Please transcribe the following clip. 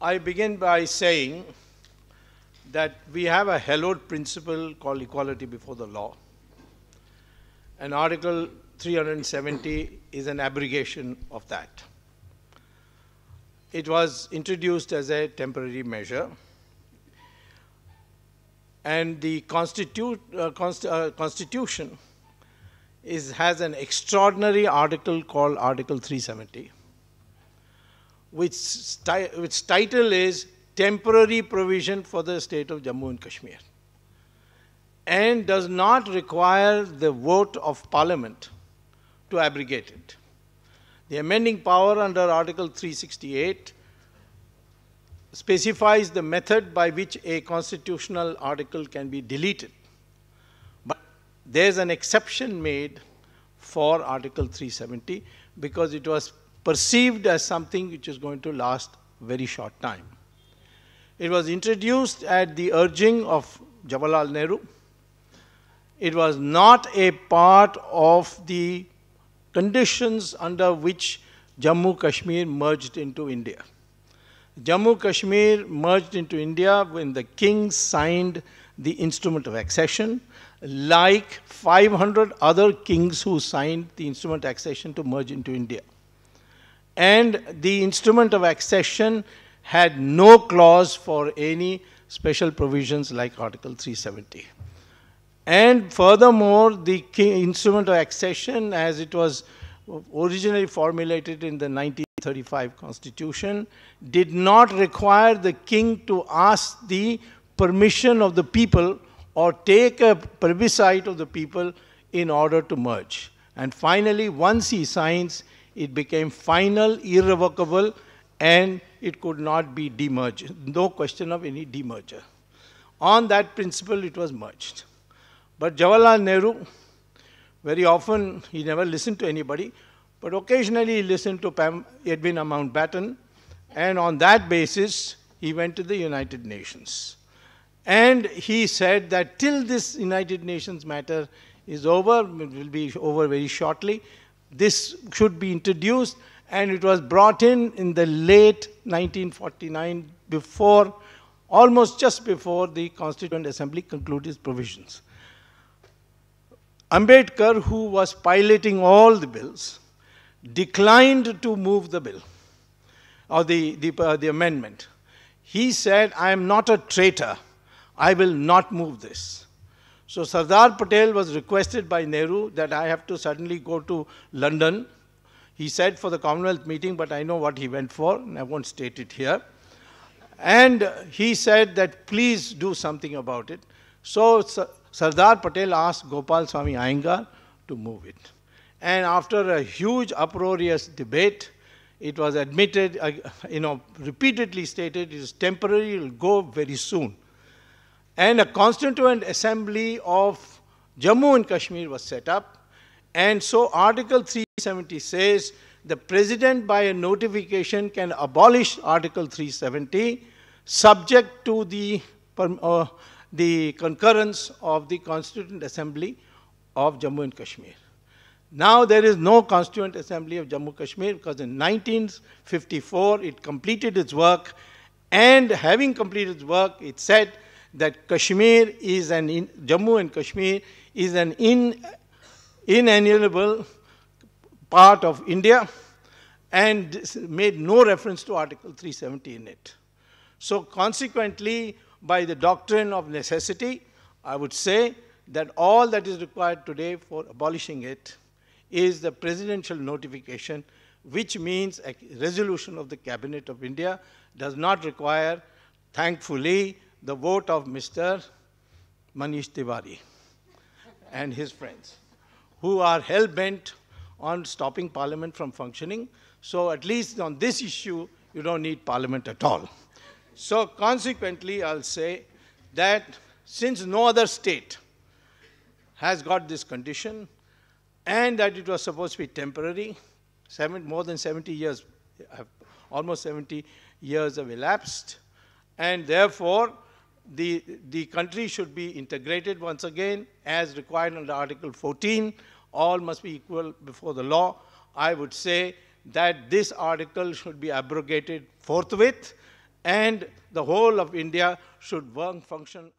I begin by saying that we have a hallowed principle called equality before the law. And Article 370 is an abrogation of that. It was introduced as a temporary measure. And the Constitution has an extraordinary article called Article 370, which title is Temporary Provision for the State of Jammu and Kashmir, and does not require the vote of Parliament to abrogate it. The amending power under Article 368 specifies the method by which a constitutional article can be deleted. But there's an exception made for Article 370 because it was perceived as something which is going to last a very short time. It was introduced at the urging of Jawaharlal Nehru. It was not a part of the conditions under which Jammu Kashmir merged into India. Jammu Kashmir merged into India when the king signed the instrument of accession, like 500 other kings who signed the instrument of accession to merge into India. And the instrument of accession had no clause for any special provisions like Article 370. And furthermore, the instrument of accession, as it was originally formulated in the 1935 Constitution, did not require the king to ask the permission of the people or take a plebiscite of the people in order to merge. And finally, once he signs, it became final, irrevocable, and it could not be demerged. No question of any demerger. On that principle, it was merged. But Jawaharlal Nehru, very often, he never listened to anybody, but occasionally he listened to Edwin Mountbatten, and on that basis, he went to the United Nations. And he said that till this United Nations matter is over, it will be over very shortly, this should be introduced, and it was brought in the late 1949, almost just before the Constituent Assembly concluded its provisions. Ambedkar, who was piloting all the bills, declined to move the bill, or the amendment. He said, I am not a traitor. I will not move this. So Sardar Patel was requested by Nehru that I have to suddenly go to London. He said for the Commonwealth meeting, but I know what he went for, and I won't state it here. And he said that please do something about it. So Sardar Patel asked Gopal Swamy Iyengar to move it. And after a huge uproarious debate, it was admitted, repeatedly stated, it is temporary, it will go very soon. And a Constituent Assembly of Jammu and Kashmir was set up. And so Article 370 says the President by a notification can abolish Article 370 subject to the concurrence of the Constituent Assembly of Jammu and Kashmir. Now there is no Constituent Assembly of Jammu and Kashmir because in 1954 it completed its work, and having completed its work, it said that Jammu and Kashmir is an inalienable part of India, and made no reference to Article 370 in it. So consequently, by the doctrine of necessity, I would say that all that is required today for abolishing it is the presidential notification, which means a resolution of the Cabinet of India, does not require, thankfully, the vote of Mr. Manish Tiwari and his friends, who are hell-bent on stopping Parliament from functioning. So at least on this issue, you don't need Parliament at all. So consequently, I'll say that since no other state has got this condition, and that it was supposed to be temporary, more than 70 years, almost 70 years have elapsed, and therefore, the country should be integrated once again as required under Article 14. All must be equal before the law. I would say that this article should be abrogated forthwith, and the whole of India should function.